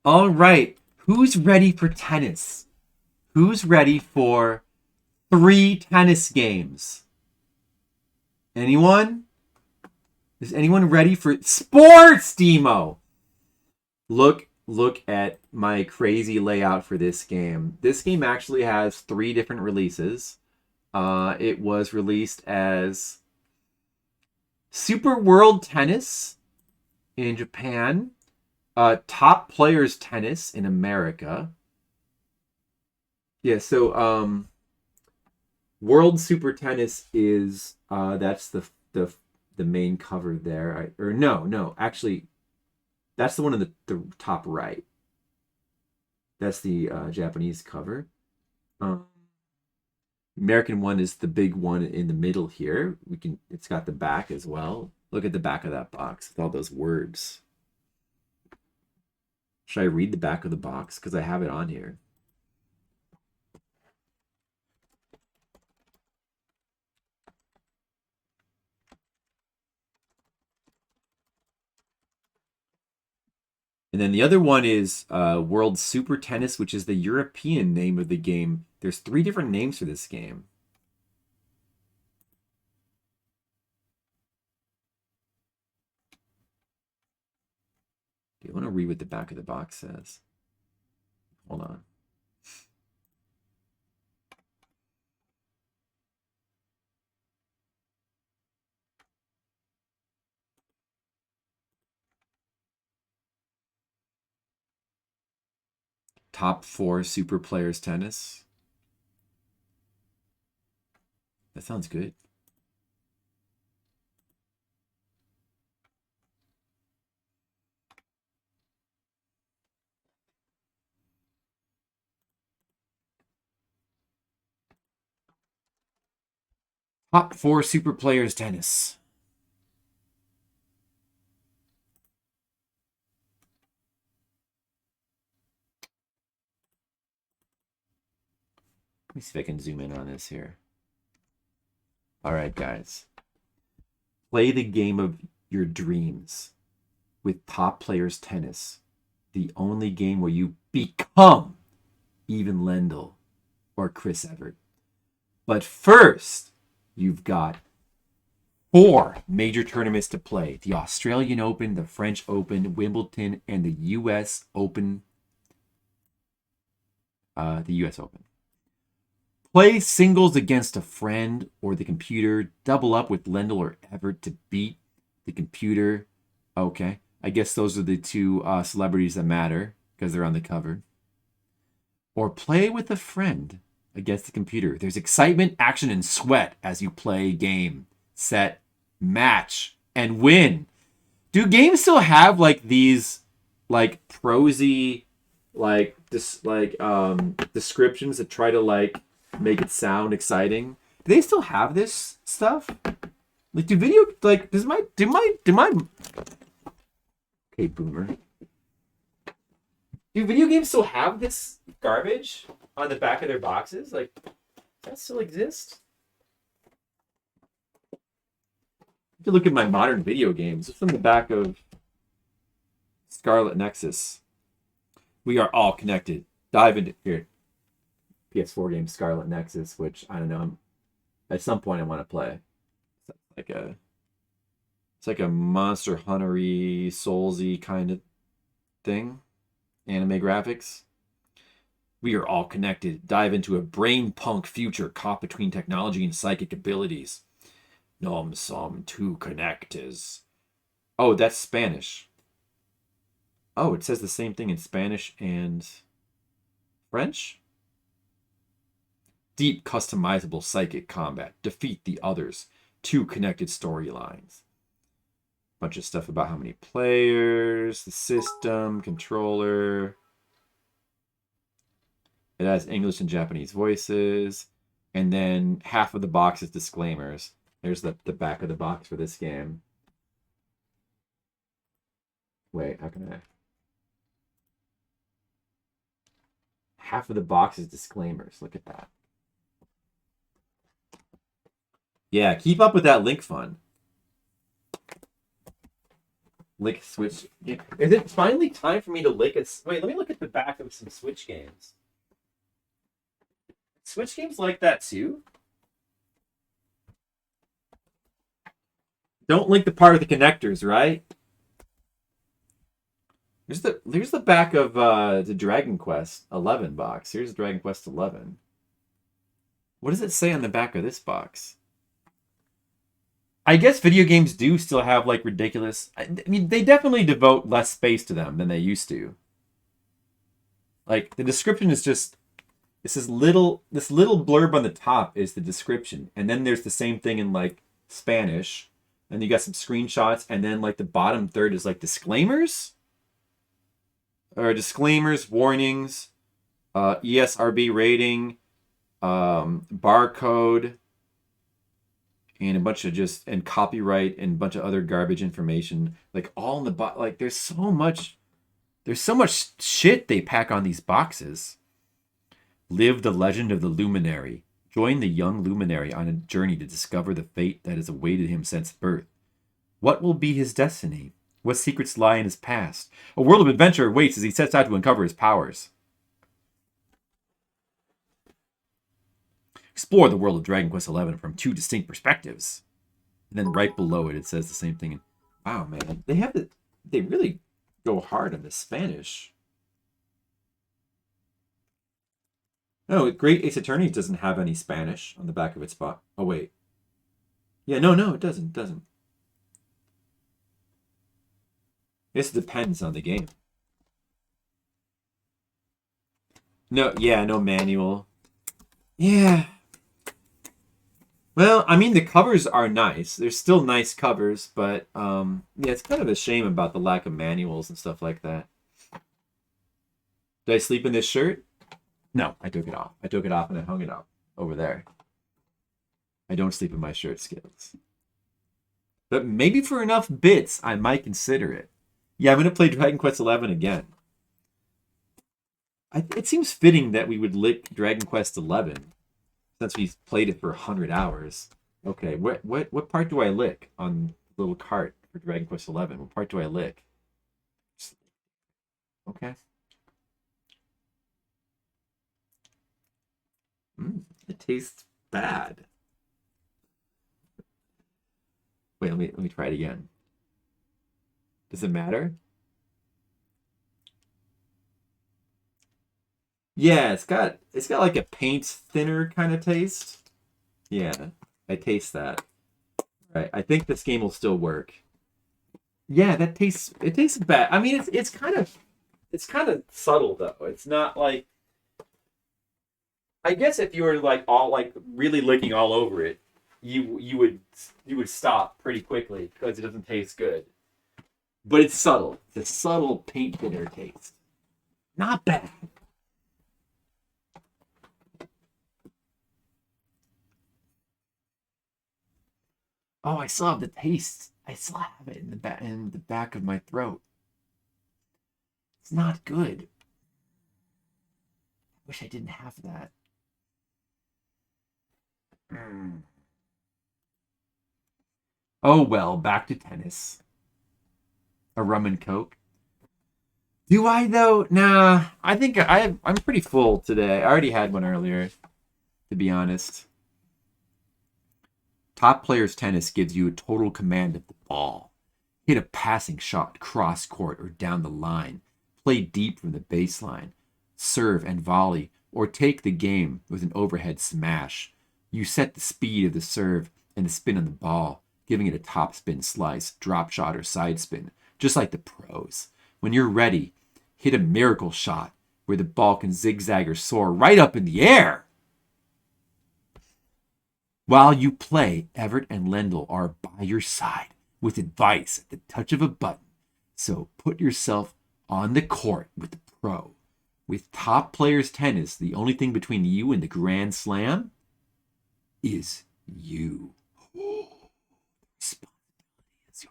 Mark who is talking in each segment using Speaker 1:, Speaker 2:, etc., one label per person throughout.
Speaker 1: All right. Who's ready for tennis? Who's ready for 3 tennis games? Anyone? Is anyone ready for sports, Demo? Look at my crazy layout for this game. This game actually has 3 different releases. It was released as Super World Tennis in Japan, Top Players Tennis in America. Yeah, so World Super Tennis is that's the main cover there. Or no, actually that's the one in the top right. That's the Japanese cover. Um, American one is the big one in the middle here. It's got the back as well. Look at the back of that box with all those words. Should I read the back of the box? Because I have it on here. And then the other one is World Super Tennis, which is the European name of the game. There's 3 different names for this game. Do you want to read what the back of the box says? Hold on. Top 4 Super Players Tennis. That sounds good. Top 4 Super Players Tennis. Let me see if I can zoom in on this here. All right, guys. Play the game of your dreams with Top Players Tennis, the only game where you become Even Lendl or Chris Evert. But first, you've got 4 major tournaments to play: the Australian Open, the French Open, Wimbledon, and the US Open. The US Open. Play singles against a friend or the computer. Double up with Lendl or Evert to beat the computer. Okay. I guess those are the 2 celebrities that matter because they're on the cover. Or play with a friend against the computer. There's excitement, action, and sweat as you play game, set, match, and win. Do games still have like these like prosy descriptions that try to like make it sound exciting? Do they still have this stuff? Like do video like does my do my okay boomer. Do video games still have this garbage on the back of their boxes? Like, does that still exist? If you look at my modern video games, it's on the back of Scarlet Nexus. We are all connected. Dive into here. PS4 game Scarlet Nexus, which I don't know. At some point I want to play. It's like a Monster Hunter-y, Souls-y kind of thing. Anime graphics. We are all connected. Dive into a brain punk future caught between technology and psychic abilities. Nom som tu connectes. Oh, that's Spanish. Oh, it says the same thing in Spanish and French? Deep customizable psychic combat. Defeat the others. 2 connected storylines. Bunch of stuff about how many players, the system, controller. It has English and Japanese voices. And then half of the box is disclaimers. There's the back of the box for this game. Wait, how can I? Half of the box is disclaimers. Look at that. Yeah, keep up with that link fund. Lick Switch. Is it finally time for me to lick it? Wait, let me look at the back of some Switch games. Switch games like that too? Don't link the part of the connectors, right? Here's the back of the Dragon Quest 11 box. Here's Dragon Quest 11. What does it say on the back of this box? I guess video games do still have like ridiculous. I mean, they definitely devote less space to them than they used to. Like the description is just this little blurb on the top is the description, and then there's the same thing in like Spanish, and you got some screenshots, and then like the bottom third is like disclaimers or disclaimers, warnings, ESRB rating, barcode, and a bunch of and copyright and a bunch of other garbage information, like all in the like there's so much shit they pack on these boxes. Live the legend of the luminary. Join the young luminary on a journey to discover the fate that has awaited him since birth. What will be his destiny? What secrets lie in his past? A world of adventure awaits as he sets out to uncover his powers. Explore the world of Dragon Quest XI from 2 distinct perspectives. And then right below it, it says the same thing. Wow, man. They really go hard on the Spanish. No, Great Ace Attorney doesn't have any Spanish on the back of its box. Oh, wait. Yeah, no, it doesn't. This depends on the game. No manual. Yeah. Well, I mean, the covers are nice. They're still nice covers, but yeah, it's kind of a shame about the lack of manuals and stuff like that. Did I sleep in this shirt? No, I took it off. I took it off and I hung it up over there. I don't sleep in my shirt, Skills. But maybe for enough bits, I might consider it. Yeah, I'm going to play Dragon Quest XI again. It seems fitting that we would lick Dragon Quest XI since we've played it for 100 hours. Okay, what part do I lick on the little cart for Dragon Quest XI? What part do I lick? Okay. It tastes bad. Wait, let me try it again. Does it matter? Yeah, it's got like a paint thinner kind of taste. Yeah, I taste that. Right. I think this game will still work. Yeah, it tastes bad. I mean, it's kind of subtle though. It's not like, I guess if you were like all like really licking all over it, you would stop pretty quickly because it doesn't taste good. But it's subtle. It's a subtle paint thinner taste. Not bad. Oh, I still have the taste. I still have it in the back of my throat. It's not good. I wish I didn't have that. Oh well, back to tennis. A rum and coke. Do I though? Nah, I think I'm pretty full today. I already had one earlier, to be honest. Top Players Tennis gives you a total command of the ball. Hit a passing shot cross court or down the line. Play deep from the baseline. Serve and volley, or take the game with an overhead smash. You set the speed of the serve and the spin on the ball, giving it a top spin slice, drop shot, or side spin, just like the pros. When you're ready, hit a miracle shot where the ball can zigzag or soar right up in the air. While you play, Everett and Lendl are by your side with advice at the touch of a button. So put yourself on the court with the pro. With Top Players Tennis, the only thing between you and the Grand Slam is you.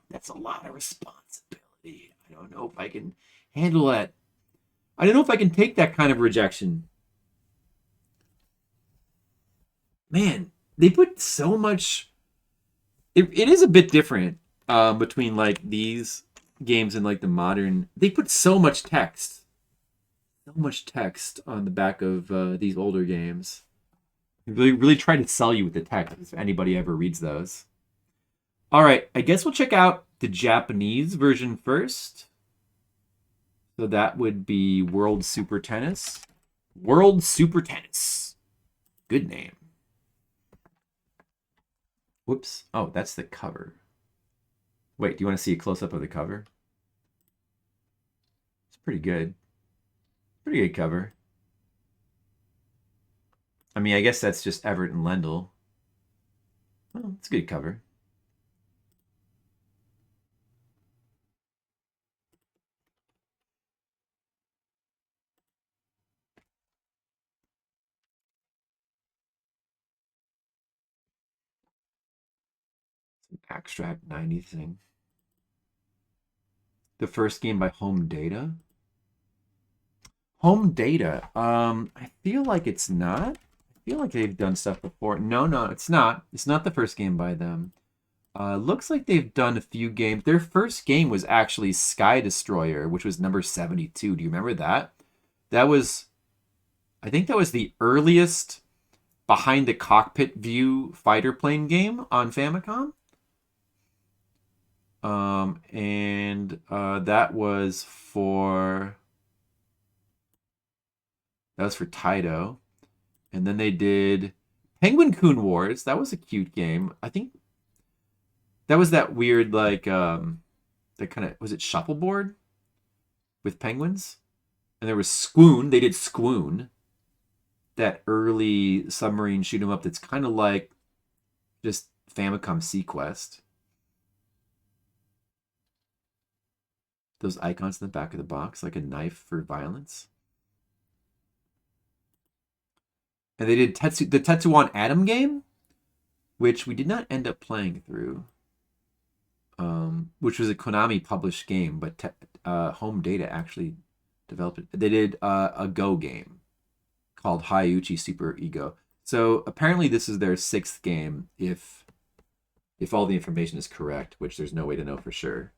Speaker 1: That's a lot of responsibility. I don't know if I can handle that. I don't know if I can take that kind of rejection. Man, they put so much. It is a bit different between like these games in like the modern. They put so much text on the back of these older games. They really try to sell you with the text if anybody ever reads those. All right, I guess we'll check out the Japanese version first. So that would be World Super Tennis. World Super Tennis. Good name. Whoops. Oh, that's the cover. Wait, do you want to see a close-up of the cover? It's pretty good. Pretty good cover. I mean, I guess that's just Everett and Lendl. Oh, it's a good cover. Extract 90 thing. The first game by Home Data. Home Data. I feel like it's not. I feel like they've done stuff before. No, it's not. It's not the first game by them. Looks like they've done a few games. Their first game was actually Sky Destroyer, which was number 72. Do you remember that? I think that was the earliest behind the cockpit view fighter plane game on Famicom. That was for Taito. And then they did Penguin Coon Wars. That was a cute game. I think that was that weird that kind of, was it shuffleboard with penguins? And there was Squoon. They did Squoon. That early submarine shoot 'em up that's kind of like just Famicom Sequest. Those icons in the back of the box, like a knife for violence. And they did the Tetsuwan Atom game, which we did not end up playing through. Which was a Konami published game, but Home Data actually developed it. They did a Go game called Hayauchi Super Ego. So apparently this is their 6th game, if all the information is correct, which there's no way to know for sure.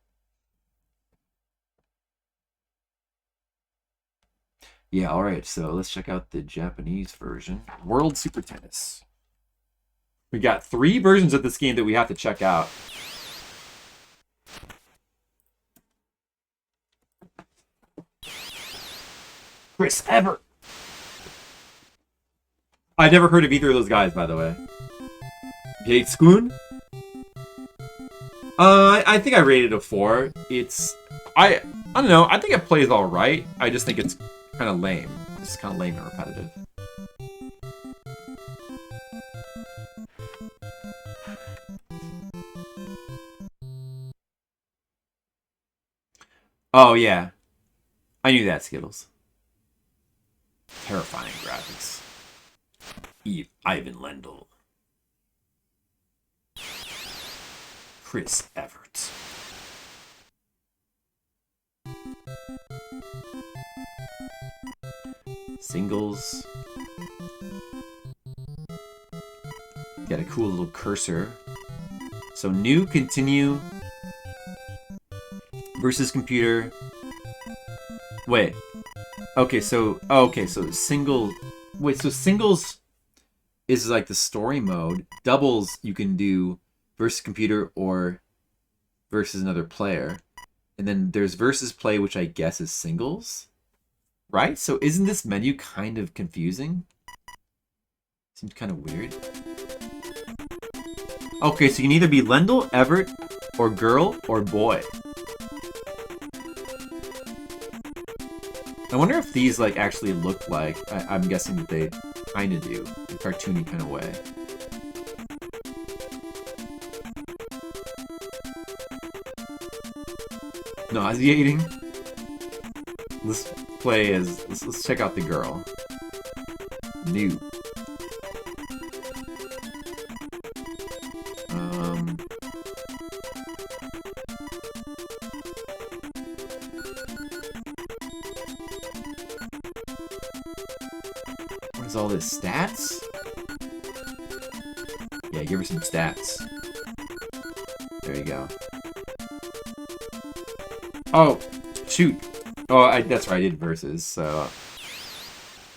Speaker 1: Yeah, all right, so let's check out the Japanese version. World Super Tennis. We got 3 versions of this game that we have to check out. Chris Evert. I never heard of either of those guys, by the way. Jade Squoon? I think I rated it a 4. I don't know. I think it plays all right. I just think it's kind of lame. It's kind of lame and repetitive. Oh, yeah. I knew that, Skittles. Terrifying graphics. Ivan Lendl. Chris Evert. Singles. Got a cool little cursor. So new, continue. Versus computer. Wait. Okay, so single. Wait, so singles is like the story mode. Doubles you can do versus computer or versus another player. And then there's versus play, which I guess is singles. Right? So isn't this menu kind of confusing? Seems kind of weird. Okay, so you can either be Lendl, Everett, or girl, or boy. I wonder if these like actually look like, I'm guessing that they kind of do, in a cartoony kind of way. Nauseating. Let's play as, let's check out the girl. New. What is all this? Stats? Yeah, give her some stats. There you go. Oh, shoot. Oh, that's right. I did versus, so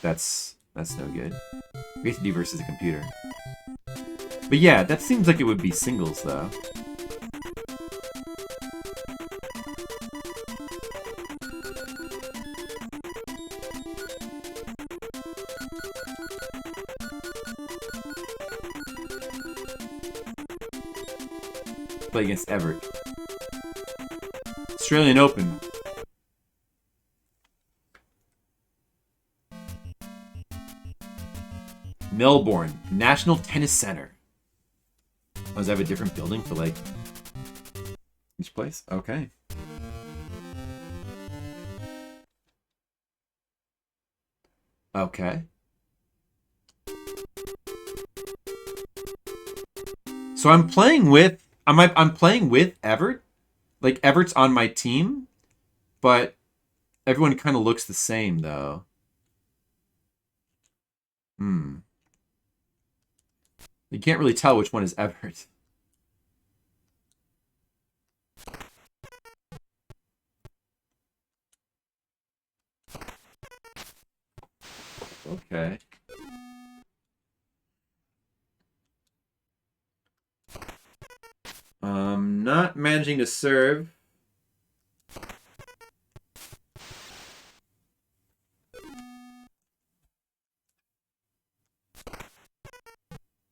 Speaker 1: that's no good. We have to do versus a computer. But yeah, that seems like it would be singles, though. Play against Everett. Australian Open. Melbourne National Tennis Center. Oh, does that have a different building for like each place? Okay. Okay. So I'm playing with I'm playing with Everett. Like Everett's on my team, but everyone kind of looks the same though. Hmm. You can't really tell which one is Everett. Okay. Not managing to serve.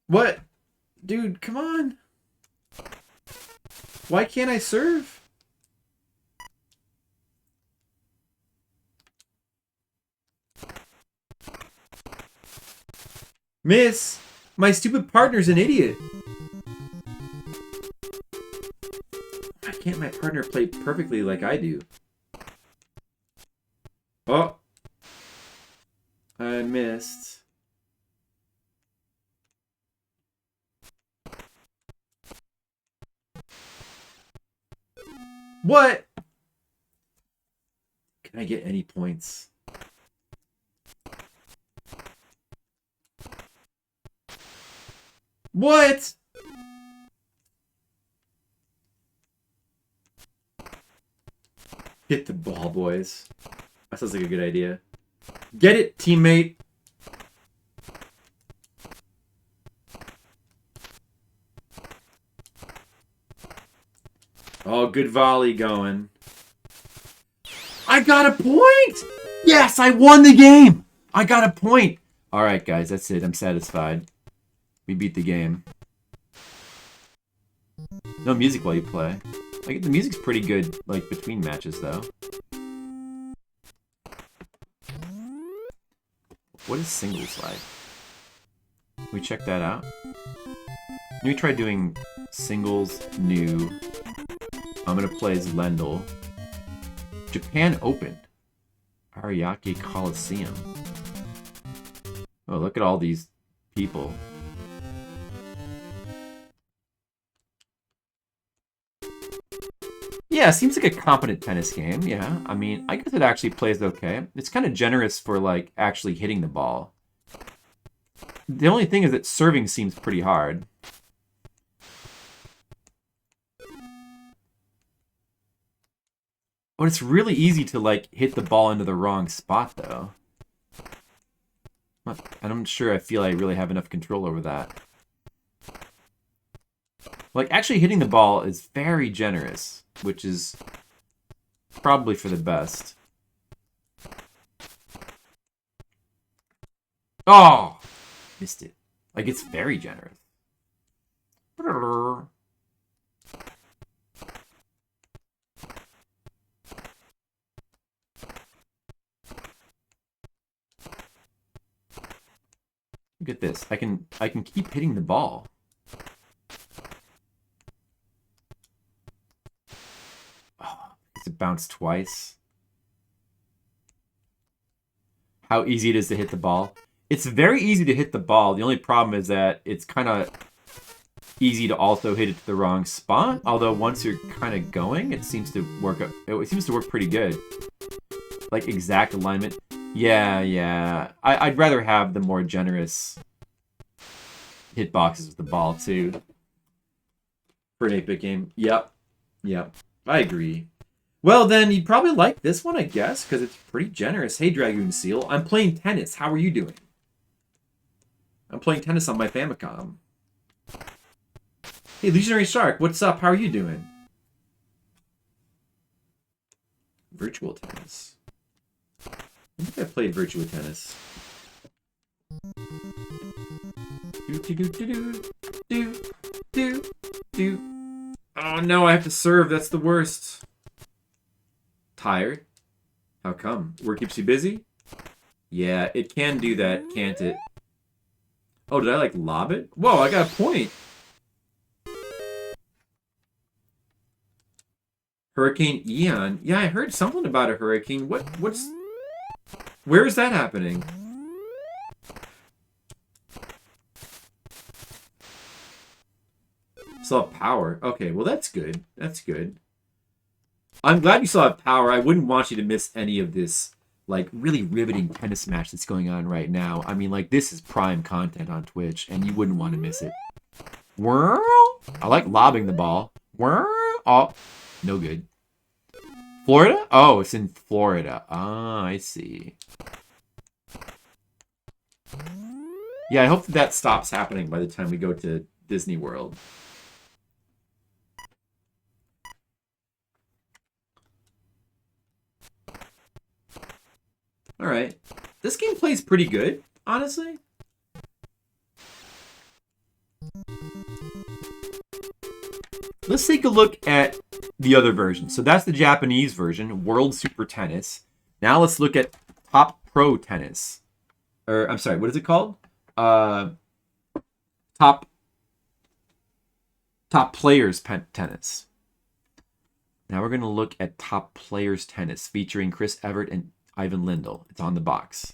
Speaker 1: What? Dude, come on. Why can't I serve? Miss, my stupid partner's an idiot. Why can't my partner play perfectly like I do? Oh. I missed. What? Can I get any points? What? Hit the ball, boys. That sounds like a good idea. Get it, teammate. Oh, good volley going. I got a point! Yes, I won the game! I got a point! Alright, guys, that's it. I'm satisfied. We beat the game. No music while you play. Like, the music's pretty good, like, between matches, though. What is singles like? Can we check that out? Let me try doing singles, new. I'm gonna play as Lendl. Japan Open. Ariake Coliseum. Oh, look at all these people. Yeah, seems like a competent tennis game, yeah. I mean, I guess it actually plays okay. It's kind of generous for, like, actually hitting the ball. The only thing is that serving seems pretty hard. But it's really easy to, like, hit the ball into the wrong spot, though. I'm sure I feel I really have enough control over that. Like, actually hitting the ball is very generous, which is probably for the best. Oh! Missed it. Like, it's very generous. Look at this. I can keep hitting the ball. Oh, it bounced twice. How easy it is to hit the ball. It's very easy to hit the ball. The only problem is that it's kind of easy to also hit it to the wrong spot. Although once you're kind of going, it seems to work. It seems to work pretty good. Like exact alignment. Yeah. I'd rather have the more generous hitboxes with the ball too. For an 8-bit game. Yep. I agree. Well, then you'd probably like this one, I guess, because it's pretty generous. Hey, Dragoon Seal. I'm playing tennis. How are you doing? I'm playing tennis on my Famicom. Hey, Legionary Shark. What's up? How are you doing? Virtual tennis. I think I played virtual tennis. Oh no, I have to serve. That's the worst. Tired? How come? Work keeps you busy? Yeah, it can do that, can't it? Oh, did I like lob it? Whoa, I got a point. Hurricane Ian. Yeah, I heard something about a hurricane. What's... Where is that happening? Still have power. Okay, well that's good. That's good. I'm glad you still have power. I wouldn't want you to miss any of this, like, really riveting tennis match that's going on right now. I mean, like, this is prime content on Twitch, and you wouldn't want to miss it. Whirl! I like lobbing the ball. Whirl! Oh, no good. Florida? Oh, it's in Florida. Ah, I see. Yeah, I hope that stops happening by the time we go to Disney World. Alright. This game plays pretty good, honestly. Let's take a look at the other version. So that's the Japanese version, World Super Tennis. Now let's look at Top Pro Tennis. Or, I'm sorry, what is it called? Top Players Tennis. Now we're going to look at Top Players Tennis, featuring Chris Everett and Ivan Lendl. It's on the box.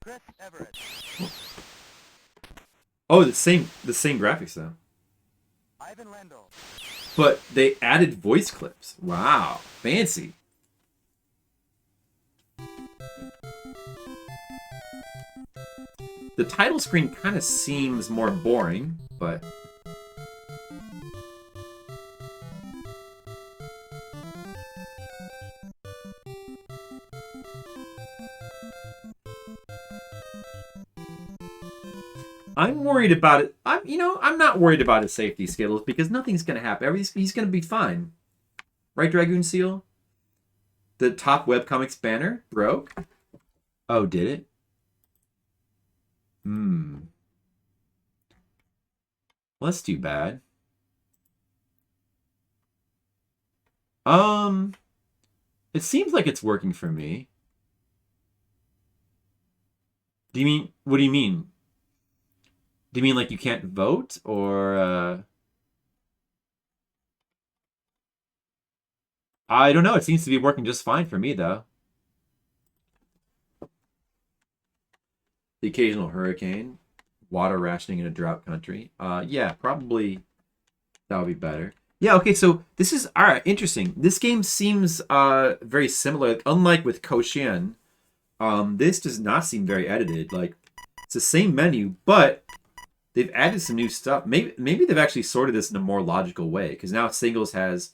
Speaker 1: Chris Everett. Oh, the same graphics though. Ivan Lendl. But they added voice clips. Wow, fancy. The title screen kind of seems more boring, but I'm worried about it. I'm not worried about his safety skills because nothing's gonna happen. He's gonna be fine, right, Dragoon Seal? The top webcomics banner broke. Oh, did it? Well, that's too bad. It seems like it's working for me. What do you mean? Do you mean like you can't vote, or I don't know. It seems to be working just fine for me, though. The occasional hurricane, water rationing in a drought country. Yeah, probably that would be better. Yeah, okay, so this is all right, interesting. This game seems very similar. Like, unlike with Koshien, this does not seem very edited. Like, it's the same menu, but they've added some new stuff. Maybe they've actually sorted this in a more logical way, because now singles has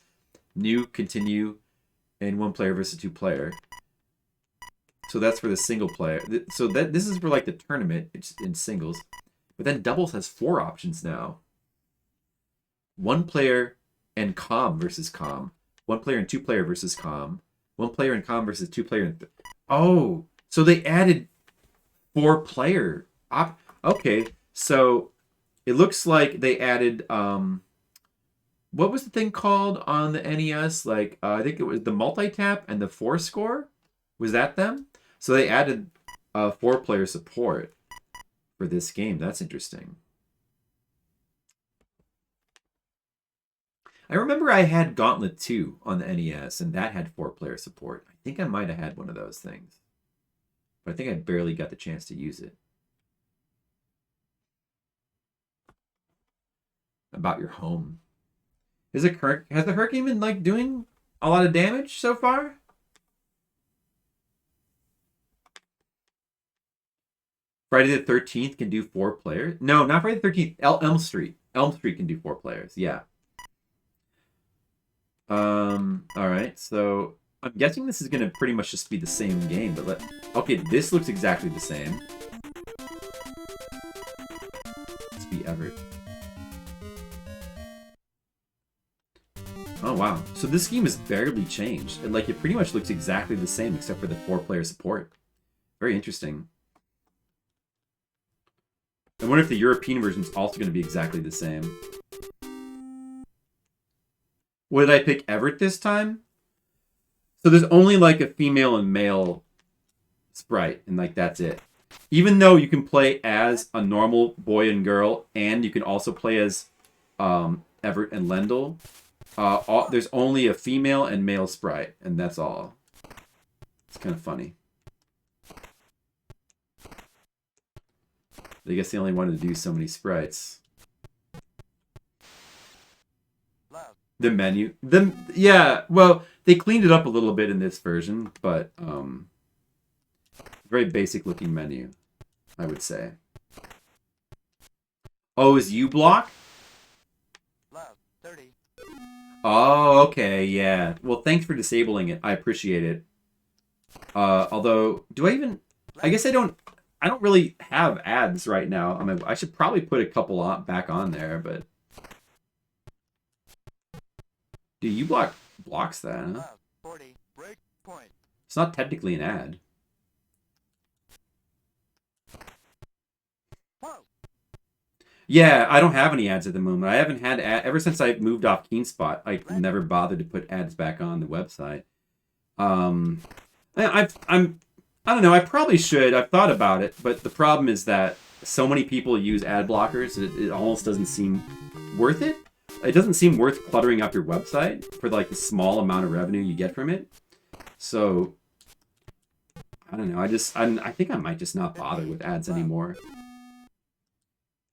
Speaker 1: new, continue, and 1 player versus 2 player. So that's for the single player. So this is for like the tournament in singles. But then doubles has 4 options now. 1 player and com versus com. 1 player and 2 player versus com. 1 player and com versus 2 player and... Oh, so they added 4 player okay, so it looks like they added what was the thing called on the NES? Like I think it was the multi-tap and the 4 score. Was that them? So they added 4 player support for this game. That's interesting. I remember I had Gauntlet 2 on the NES, and that had 4 player support. I think I might have had one of those things, but I think I barely got the chance to use it. About your home. Has the hurricane been like doing a lot of damage so far? Friday the 13th can do 4 players. No, not Friday the 13th. Elm Street. Elm Street can do 4 players. Yeah. All Alright, so I'm guessing this is going to pretty much just be the same game, but okay, this looks exactly the same. Let's be Everett. Oh wow, so this game has barely changed, and like it pretty much looks exactly the same except for the 4-player support. Very interesting. I wonder if the European version is also going to be exactly the same. What did I pick Everett this time? So there's only like a female and male sprite, and like that's it. Even though you can play as a normal boy and girl, and you can also play as Everett and Lendl, there's only a female and male sprite, and that's all. It's kind of funny. I guess they only wanted to do so many sprites. The menu. Yeah, well, they cleaned it up a little bit in this version, but very basic looking menu, I would say. Oh, is U block?
Speaker 2: 30.
Speaker 1: Oh, okay, yeah. Well, thanks for disabling it. I appreciate it. Although, do I even... I guess I don't really have ads right now. I mean, I should probably put a couple back on there, but... Dude, U block blocks that, huh?
Speaker 2: 40. Break point.
Speaker 1: It's not technically an ad.
Speaker 2: Whoa.
Speaker 1: Yeah, I don't have any ads at the moment. I haven't had ever since I moved off KeenSpot. I never bothered to put ads back on the website. I don't know. I probably should. I've thought about it, but the problem is that so many people use ad blockers. It almost doesn't seem worth it. It doesn't seem worth cluttering up your website for like the small amount of revenue you get from it. So I don't know. I think I might just not bother with ads anymore.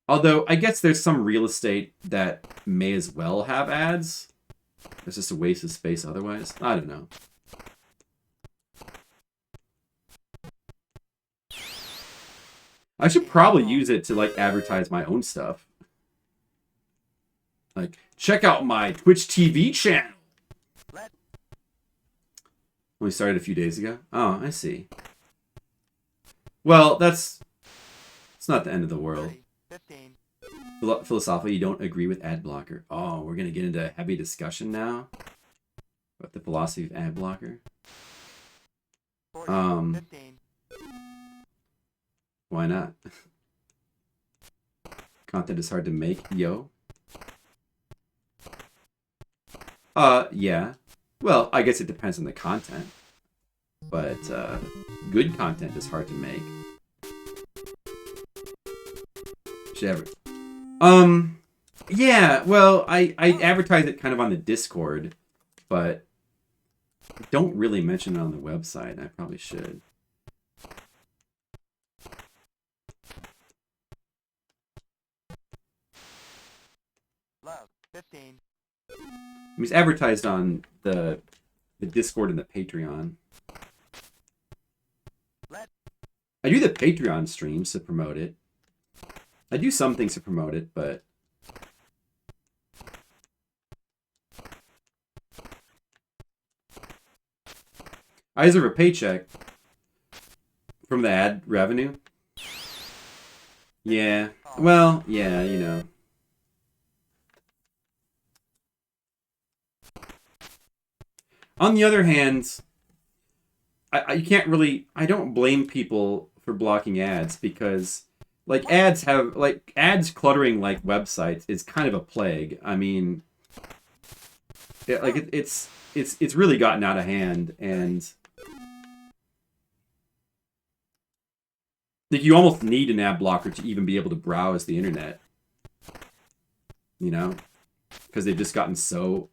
Speaker 1: Although I guess there's some real estate that may as well have ads. It's just a waste of space otherwise. I don't know. I should probably use it to like advertise my own stuff. Like, check out my Twitch TV channel. Only started a few days ago. Oh, I see. Well, it's not the end of the world.
Speaker 2: 15.
Speaker 1: Philosophically, you don't agree with ad blocker. Oh, we're gonna get into a heavy discussion now about the philosophy of ad blocker.
Speaker 2: 40, 15.
Speaker 1: Why not? Content is hard to make, yo. Yeah. Well, I guess it depends on the content. But, good content is hard to make. Yeah, well, I advertise it kind of on the Discord, but I don't really mention it on the website. I probably should.
Speaker 2: Love, 15.
Speaker 1: It's advertised on the Discord and the Patreon. I do the Patreon streams to promote it. I do some things to promote it, but... I deserve a paycheck from the ad revenue. Yeah. Well, yeah, you know. On the other hand, you can't really... I don't blame people for blocking ads because, like, ads cluttering, like, websites is kind of a plague. I mean, it's really gotten out of hand, and... like, you almost need an ad blocker to even be able to browse the internet. You know? Because they've gotten so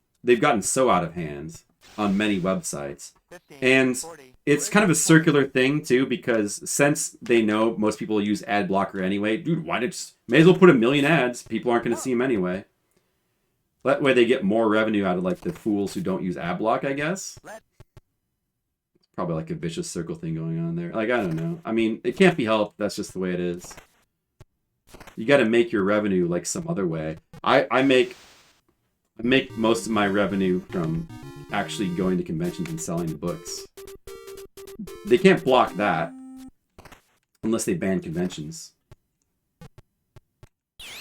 Speaker 1: out of hand on many websites.
Speaker 2: 15,
Speaker 1: And
Speaker 2: 40.
Speaker 1: it's kind of a circular thing, too, because since they know most people use ad blocker anyway, dude, may as well put 1 million ads. People aren't going to see them anyway. That way they get more revenue out of, like, the fools who don't use ad block, I guess. Probably like a vicious circle thing going on there. Like, I don't know. I mean, it can't be helped. That's just the way it is. You got to make your revenue like some other way. I make most of my revenue from
Speaker 3: actually going to conventions and selling the books. They can't block that unless they ban conventions.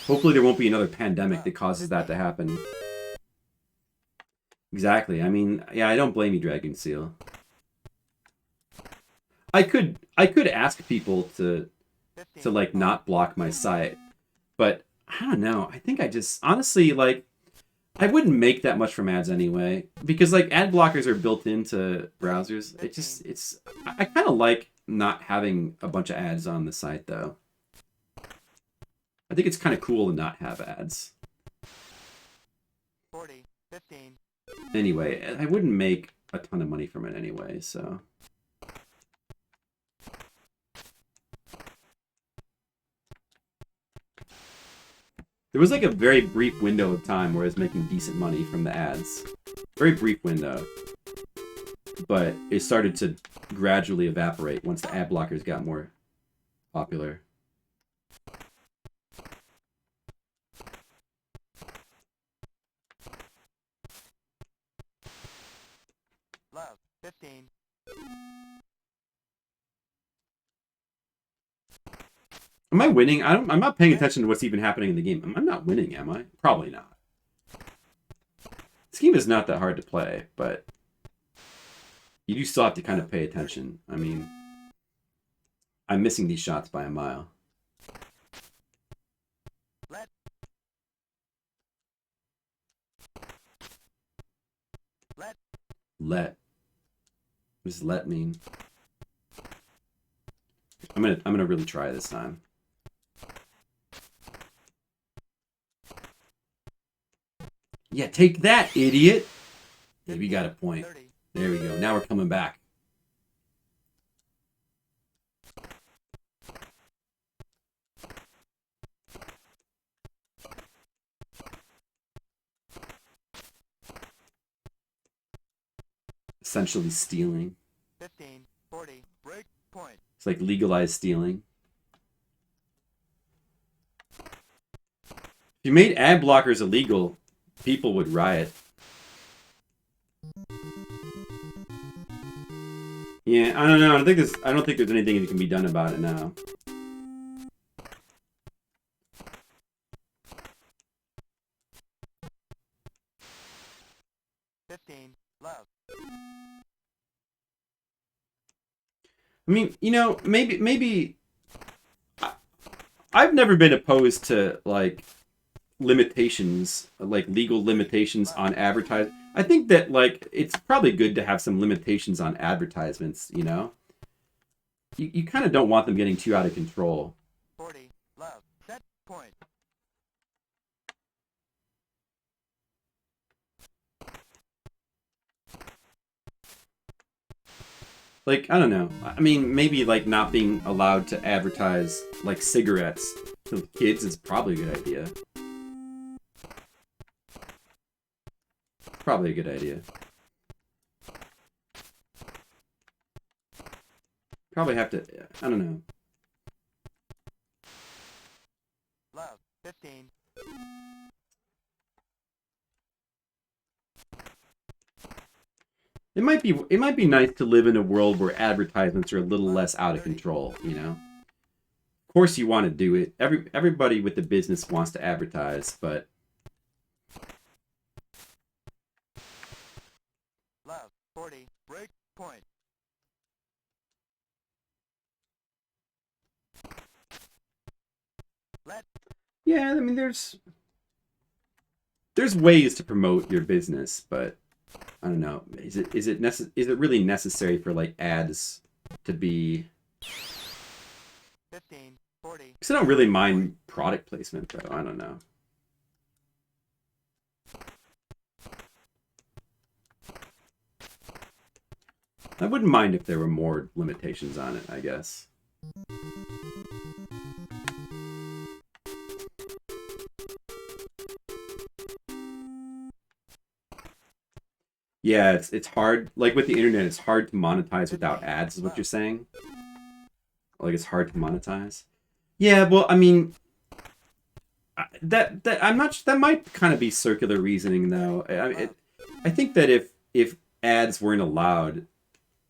Speaker 3: Hopefully there won't be another pandemic that causes that to happen. Exactly. I mean, yeah, I don't blame you, Dragon Seal. I could ask people to like not block my site, but I don't know. I think I just honestly like I wouldn't make that much from ads anyway because like ad blockers are built into browsers. I kind of like not having a bunch of ads on the site though. I think it's kind of cool to not have ads.
Speaker 2: 40, 15.
Speaker 3: Anyway, I wouldn't make a ton of money from it anyway, so. There was like a very brief window of time where I was making decent money from the ads. Very brief window. But it started to gradually evaporate once the ad blockers got more popular.
Speaker 2: Love, 15.
Speaker 3: Am I winning? I'm not paying attention to what's even happening in the game. I'm not winning, am I? Probably not. This game is not that hard to play, but you do still have to kind of pay attention. I mean, I'm missing these shots by a mile.
Speaker 2: Let.
Speaker 3: Let. What does let mean? I'm gonna really try this time. Yeah, take that, idiot! Yeah, we got a point.
Speaker 2: 30.
Speaker 3: There we go. Now we're coming back. Essentially stealing.
Speaker 2: 15, 40. Break point.
Speaker 3: It's like legalized stealing. If you made ad blockers illegal, people would riot. Yeah, I don't know. I don't think there's anything that can be done about it now.
Speaker 2: Love.
Speaker 3: I mean, you know, maybe I've never been opposed to like limitations, like legal limitations on advertising. I think that like it's probably good to have some limitations on advertisements, you know? You kind of don't want them getting too out of control.
Speaker 2: 40. Love. Set point.
Speaker 3: Like, I don't know. I mean, maybe like not being allowed to advertise like cigarettes to kids is probably a good idea. Probably a good idea. Probably have to, I don't know.
Speaker 2: Love. 15.
Speaker 3: It might be nice to live in a world where advertisements are a little less out of control, you know? Of course you want to do it. Everybody with the business wants to advertise, but
Speaker 2: Love. 40. Break point. Let.
Speaker 3: yeah, I mean there's ways to promote your business, but I don't know. Is it really necessary for like ads to be?
Speaker 2: 15. 40.
Speaker 3: Because I don't really mind product placement though. I don't know. I wouldn't mind if there were more limitations on it, I guess. Yeah, it's hard. Like with the internet, it's hard to monetize without ads, is what you're saying? Like it's hard to monetize? Yeah, well, I mean, that I'm not. That might kind of be circular reasoning, though. I think that if ads weren't allowed,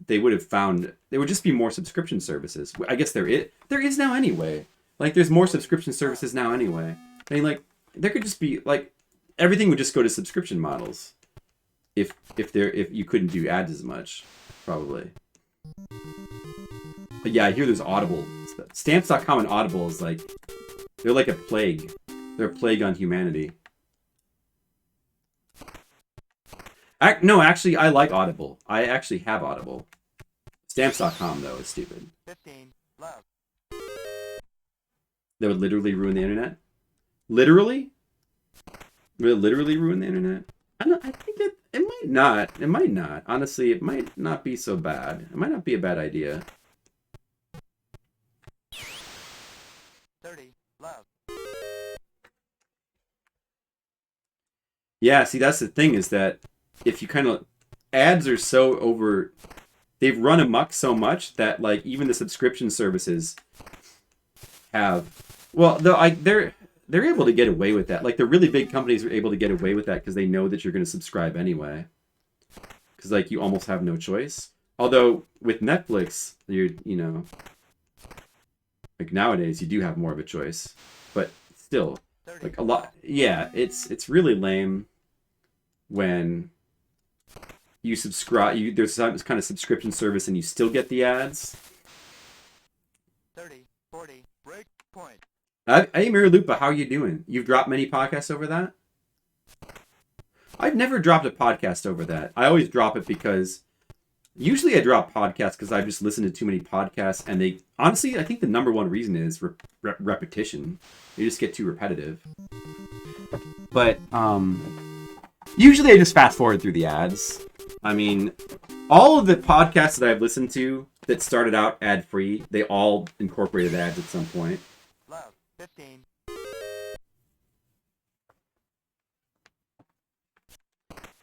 Speaker 3: they would have found there would just be more subscription services. I guess there is now anyway. Like there's more subscription services now anyway. I mean, like there could just be like everything would just go to subscription models if you couldn't do ads as much, probably. But yeah, I hear there's Audible. Stamps.com and Audible is like they're like a plague. They're a plague on humanity. No, actually, I like Audible. I actually have Audible. Stamps.com, though, is stupid.
Speaker 2: 15. Love.
Speaker 3: That would literally ruin the internet? Literally? Would it literally ruin the internet? I think it might not. It might not. Honestly, it might not be so bad. It might not be a bad idea.
Speaker 2: 30. Love.
Speaker 3: Yeah, see, that's the thing is that if you kind of... Ads are so over... They've run amok so much that, like, even the subscription services have... Well, they're able to get away with that. Like, the really big companies are able to get away with that because they know that you're going to subscribe anyway. Because, like, you almost have no choice. Although, with Netflix, you know... Like, nowadays, you do have more of a choice. But still, like, a lot... Yeah, it's really lame when you subscribe... There's some kind of subscription service and you still get the ads.
Speaker 2: 30. 40. Break point.
Speaker 3: Hey, Mary Lupa, how are you doing? You've dropped many podcasts over that? I've never dropped a podcast over that. I always drop it because... Usually I drop podcasts because I've just listened to too many podcasts, and they... Honestly, I think the number one reason is repetition. They just get too repetitive. But, usually I just fast forward through the ads. I mean, all of the podcasts that I've listened to that started out ad-free, they all incorporated ads at some point.
Speaker 2: Love. 15.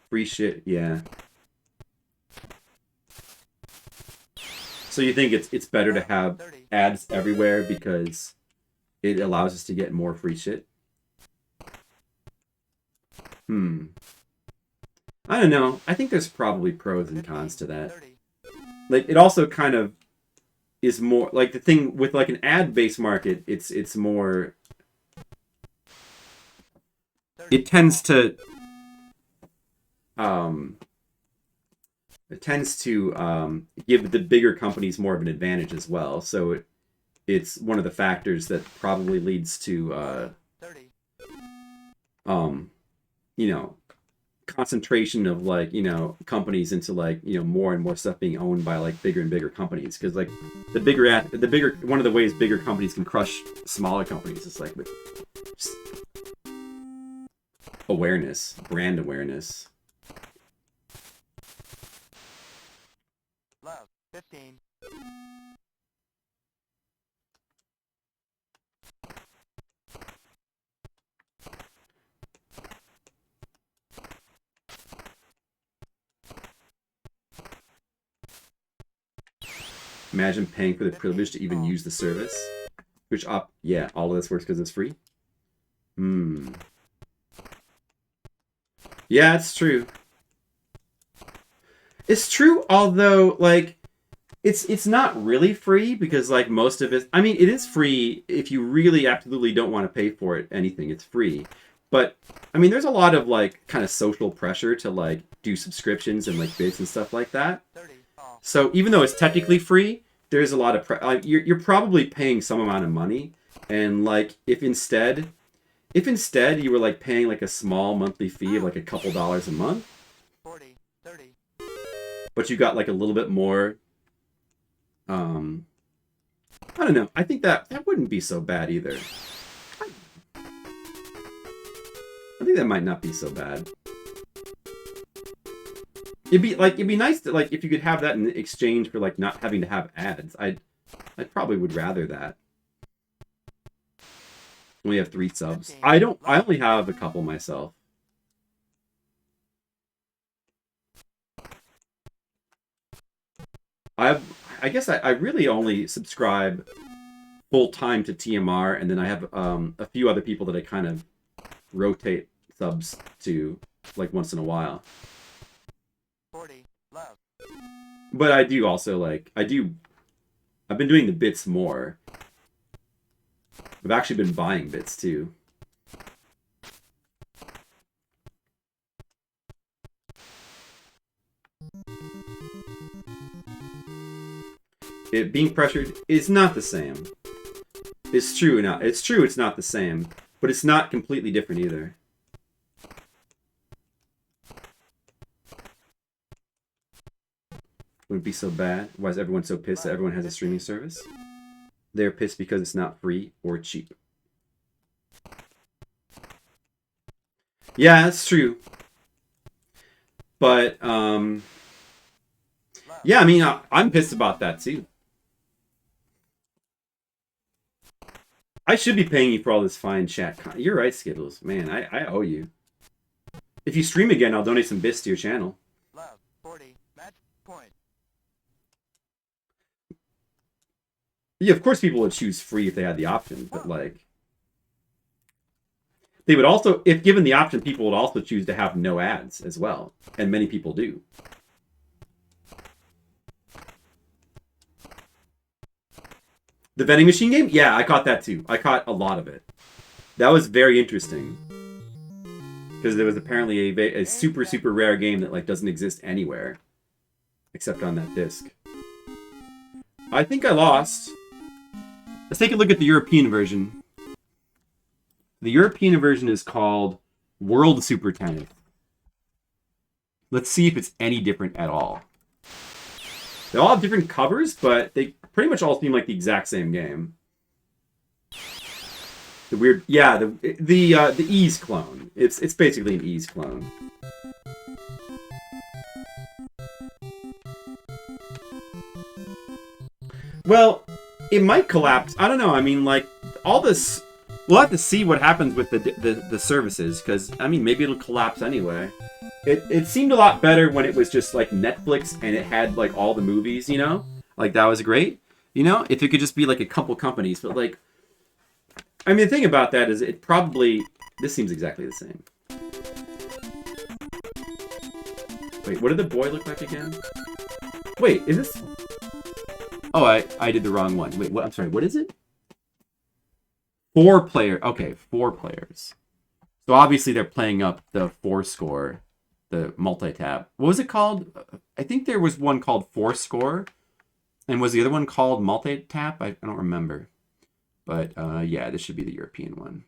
Speaker 3: Free shit, yeah. So you think it's better to have
Speaker 2: 30.
Speaker 3: ads everywhere because it allows us to get more free shit? I don't know. I think there's probably pros and cons to that.
Speaker 2: 30.
Speaker 3: Like, it also kind of is more... Like, the thing with, like, an ad-based market, it's more...
Speaker 2: 30.
Speaker 3: It tends to give the bigger companies more of an advantage as well. So it's one of the factors that probably leads to
Speaker 2: 30.
Speaker 3: you know, concentration of, like, you know, companies into, like, you know, more and more stuff being owned by, like, bigger and bigger companies. Because, like, one of the ways bigger companies can crush smaller companies is, like, with just awareness, brand awareness.
Speaker 2: Love. 15.
Speaker 3: Imagine paying for the privilege to even use the service. Which yeah, all of this works because it's free. Yeah, it's true. It's true, although, like, it's not really free because, like, most of it... I mean, it is free if you really absolutely don't want to pay for it. Anything, it's free. But, I mean, there's a lot of, like, kind of social pressure to, like, do subscriptions and, like, bids and stuff like that.
Speaker 2: 30. Off.
Speaker 3: So even though it's technically free, there's a lot of... you're probably paying some amount of money. And, like, if instead you were, like, paying, like, a small monthly fee of, like, a couple dollars a month...
Speaker 2: 40. 30.
Speaker 3: But you got, like, a little bit more... I don't know. I think that wouldn't be so bad either. I think that might not be so bad. It'd be nice to, like, if you could have that in exchange for, like, not having to have ads. I probably would rather that. Only have 3 subs. I only have a couple myself. I guess I really only subscribe full-time to TMR, and then I have a few other people that I kind of rotate subs to, like, once in a while.
Speaker 2: 40. Loud.
Speaker 3: But I do also like, I've been doing the bits more. I've actually been buying bits too. It being pressured is not the same. It's true now. It's true it's not the same, but it's not completely different either. Wouldn't be so bad. Why is everyone so pissed that everyone has a streaming service? They're pissed because it's not free or cheap. Yeah, that's true. But yeah, I mean, I'm pissed about that too. I should be paying you for all this fine chat. You're right, Skittles. Man, I owe you. If you stream again, I'll donate some bits to your channel.
Speaker 2: Loud. 40. Match point.
Speaker 3: Yeah, of course people would choose free if they had the option, but like... They would also, if given the option, people would also choose to have no ads as well. And many people do. The vending machine game? Yeah, I caught that too. I caught a lot of it. That was very interesting. Because there was apparently a super, super rare game that like doesn't exist anywhere. Except on that disc. I think I lost. Let's take a look at the European version. The European version is called World Super Tennis. Let's see if it's any different at all. They all have different covers, but they pretty much all seem like the exact same game. The weird, yeah, the Ease clone. It's basically an Ease clone. Well, it might collapse. I don't know. I mean, like all this. We'll have to see what happens with the services, because, I mean, maybe it'll collapse anyway. It seemed a lot better when it was just, like, Netflix and it had, like, all the movies, you know? Like, that was great, you know? If it could just be, like, a couple companies, but, like... I mean, the thing about that is it probably... This seems exactly the same. Wait, what did the boy look like again? Wait, is this... Oh, I did the wrong one. Wait, what? I'm sorry, what is it? 4 player. Okay, 4 players. So obviously they're playing up the 4 score, the multi-tap. What was it called? I think there was one called 4 score, and was the other one called multi-tap? I don't remember. But yeah, this should be the European one.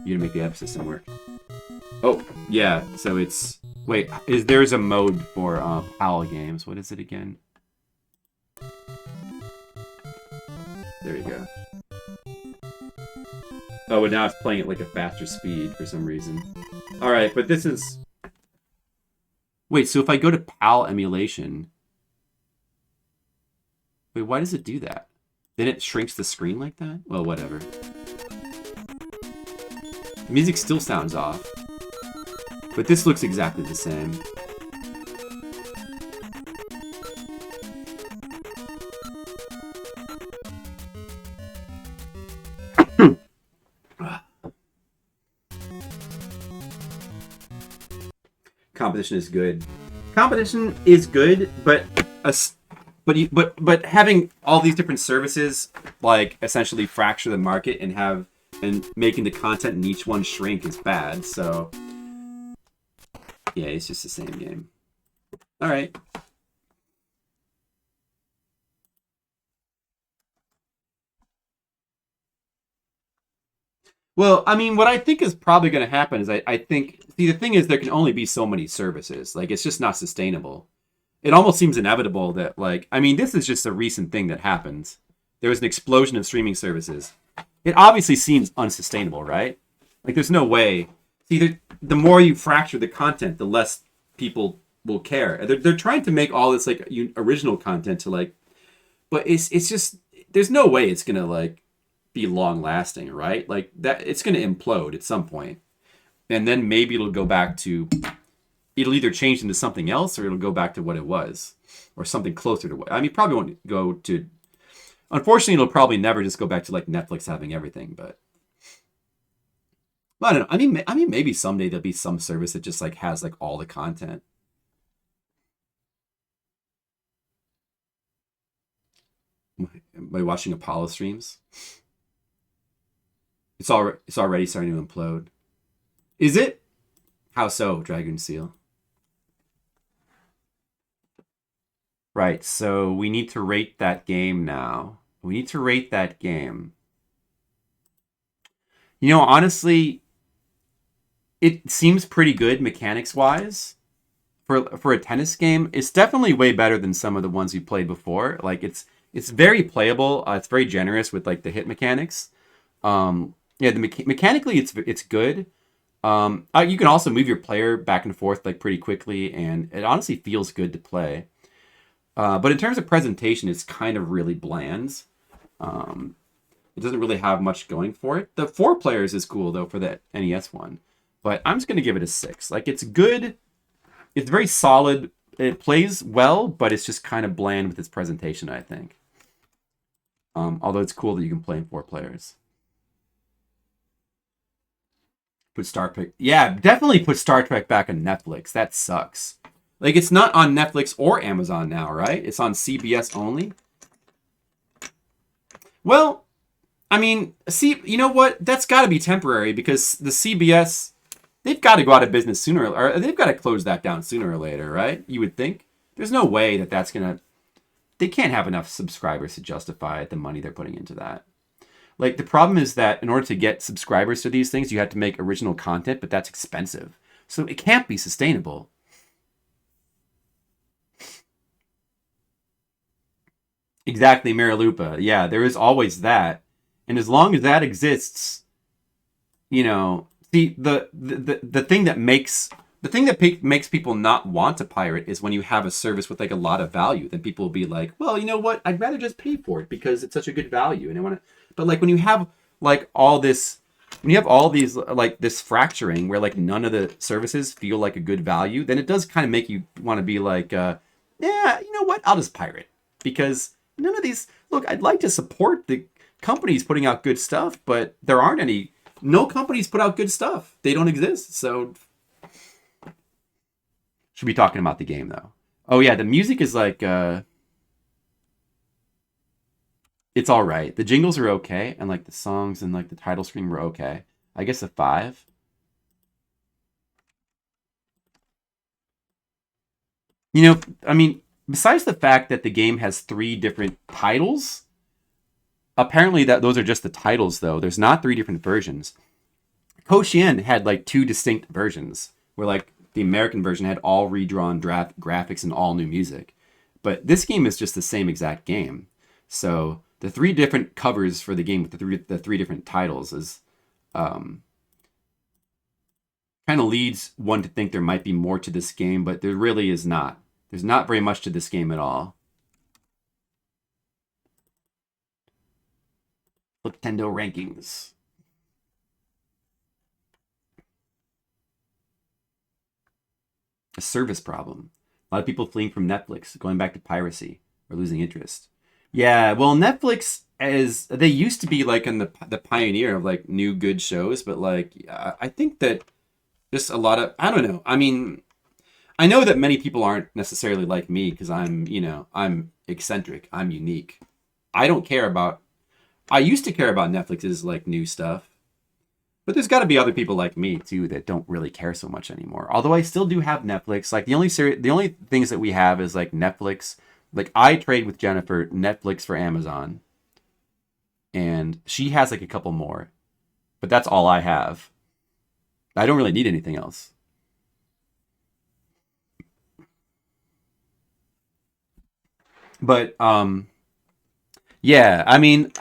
Speaker 3: You gonna make the app system work? Oh yeah. So it's wait. There's a mode for PAL games? What is it again? There you go. Oh, and now it's playing at like a faster speed for some reason. Alright, but this is... Wait, so if I go to PAL emulation... Wait, why does it do that? Then it shrinks the screen like that? Well, whatever. The music still sounds off. But this looks exactly the same. Competition is good. Competition is good, but having all these different services like essentially fracture the market and making the content in each one shrink is bad. So yeah, it's just the same game. All right. Well, I mean, what I think is probably going to happen is I think... See, the thing is there can only be so many services. Like, it's just not sustainable. It almost seems inevitable that, like... I mean, this is just a recent thing that happens. There was an explosion of streaming services. It obviously seems unsustainable, right? Like, there's no way... See, the more you fracture the content, the less people will care. They're trying to make all this, like, original content to, like... But it's just... There's no way it's going to, like... be long lasting, right? Like that, it's going to implode at some point, and then maybe it'll go back to, it'll either change into something else or it'll go back to what it was, or something closer to what. I mean, probably won't go to. Unfortunately, it'll probably never just go back to like Netflix having everything, but Well, I don't know. I mean, maybe someday there'll be some service that just like has like all the content. By watching Apollo streams, it's already starting to implode. Is it? How so, Dragon Seal? Right. So we need to rate that game now. We need to rate that game. You know, honestly, it seems pretty good mechanics wise for a tennis game. It's definitely way better than some of the ones we played before. Like it's very playable. It's very generous with like the hit mechanics. Yeah, mechanically it's good. You can also move your player back and forth like pretty quickly, and it honestly feels good to play. But in terms of presentation, it's kind of really bland. It doesn't really have much going for it. The 4 players is cool though for the NES one, but I'm just gonna give it a 6. Like it's good. It's very solid. It plays well, but it's just kind of bland with its presentation, I think. Although it's cool that you can play in 4 players. Put Star Trek. Yeah, definitely put Star Trek back on Netflix. That sucks. Like it's not on Netflix or Amazon now, right? It's on CBS only. Well, I mean, see, you know what? That's got to be temporary because the CBS, they've got to go out of business sooner, or they've got to close that down sooner or later, right? You would think. There's no way that that's gonna. They can't have enough subscribers to justify the money they're putting into that. Like the problem is that in order to get subscribers to these things, you have to make original content, but that's expensive, so it can't be sustainable. Exactly, Marilupa. Yeah, there is always that, and as long as that exists, you know, see the thing that makes people not want to pirate is when you have a service with like a lot of value. Then people will be like, well, you know what? I'd rather just pay for it because it's such a good value, and I want to. But like when you have like all this, when you have all these like this fracturing where like none of the services feel like a good value, then it does kind of make you want to be like, yeah, you know what? I'll just pirate because none of these. Look, I'd like to support the companies putting out good stuff, but there aren't any. No companies put out good stuff. They don't exist. So should be talking about the game though. Oh yeah, the music is like it's all right. The jingles are okay, and like the songs and like the title screen were okay. I guess a 5. You know, I mean, besides the fact that the game has 3 different titles, apparently that those are just the titles though. There's not 3 different versions. Koshien had like 2 distinct versions, where like the American version had all redrawn graphics and all new music, but this game is just the same exact game. So the 3 different covers for the game with the three different titles is kind of leads one to think there might be more to this game, but there really is not. There's not very much to this game at all. Fliptendo rankings. A service problem. A lot of people fleeing from Netflix, going back to piracy, or losing interest. Yeah, well, Netflix as they used to be like in the pioneer of like new good shows, but like I think that just a lot of I don't know. I mean, I know that many people aren't necessarily like me because I'm eccentric, I'm unique. I don't care about. I used to care about Netflix's like new stuff, but there's got to be other people like me too that don't really care so much anymore. Although I still do have Netflix. Like the only things that we have is like Netflix. Like I trade with Jennifer Netflix for Amazon, and she has like a couple more, but that's all I have. I don't really need anything else. But yeah, I mean,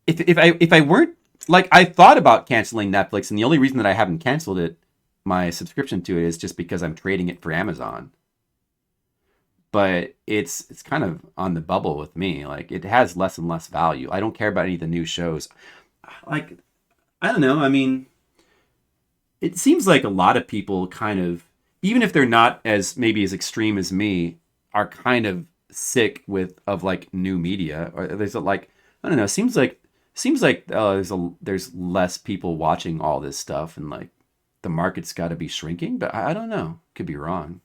Speaker 3: if I weren't like I thought about canceling Netflix, and the only reason that I haven't canceled it, my subscription to it, is just because I'm trading it for Amazon. But it's kind of on the bubble with me. Like it has less and less value. I don't care about any of the new shows. Like I don't know. I mean, it seems like a lot of people kind of, even if they're not as maybe as extreme as me, are kind of sick with of like new media. Or there's like I don't know. It seems like Seems like there's less people watching all this stuff, and like the market's got to be shrinking. But I don't know. Could be wrong.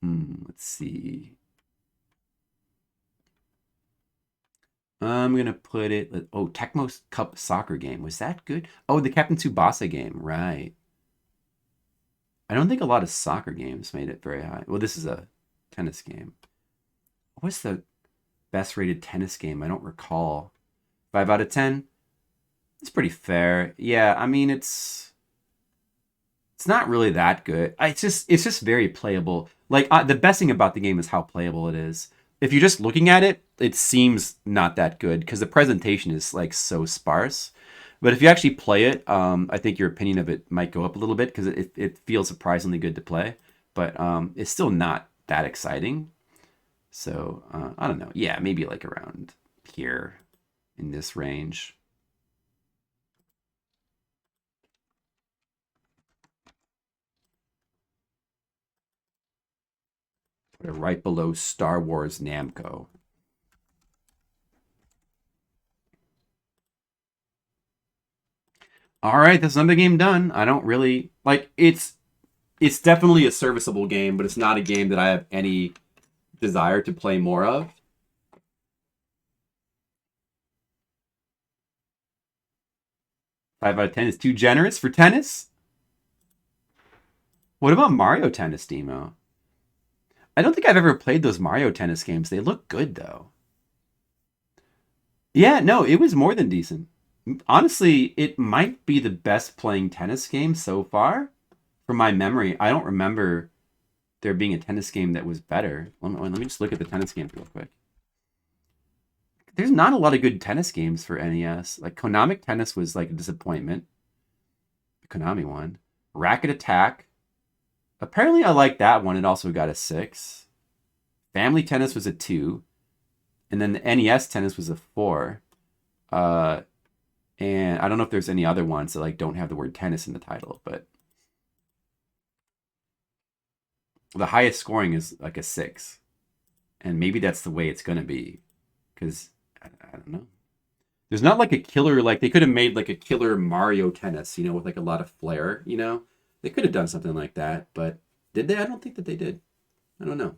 Speaker 3: Let's see. I'm gonna put it. Oh, Tecmo Cup soccer game, was that good? Oh, the Captain Tsubasa game, right? I don't think a lot of soccer games made it very high. Well, this is a tennis game. What's the best rated tennis game? I don't recall. 5 out of 10. It's pretty fair. Yeah, I mean it's not really that good. It's just very playable. Like the best thing about the game is how playable it is. If you're just looking at it, it seems not that good because the presentation is like so sparse. But if you actually play it, I think your opinion of it might go up a little bit because it feels surprisingly good to play. But it's still not that exciting. So I don't know. Yeah, maybe like around here in this range. Put it right below Star Wars Namco. All right, that's another game done. I don't really like it's definitely a serviceable game, but it's not a game that I have any desire to play more of. 5 out of 10 is too generous for tennis. What about Mario Tennis, Demo? I don't think I've ever played those Mario Tennis games. They look good though. Yeah, no, it was more than decent. Honestly, it might be the best playing tennis game so far. From my memory, I don't remember there being a tennis game that was better. Let me just look at the tennis games real quick. There's not a lot of good tennis games for NES. Like Konami Tennis was like a disappointment. The Konami one. Racket Attack. Apparently I like that one. It also got a 6. Family Tennis was a 2. And then the NES Tennis was a 4. And I don't know if there's any other ones that like don't have the word tennis in the title, but the highest scoring is like a 6. And maybe that's the way it's gonna be. Because I don't know. There's not like a killer, like they could have made like a killer Mario Tennis, with like a lot of flair. They could have done something like that, but did they? I don't think that they did. I don't know.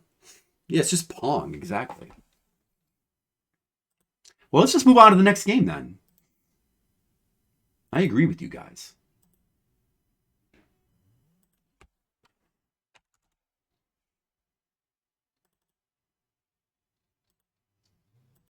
Speaker 3: Yeah, it's just Pong, exactly. Well, let's just move on to the next game then. I agree with you guys.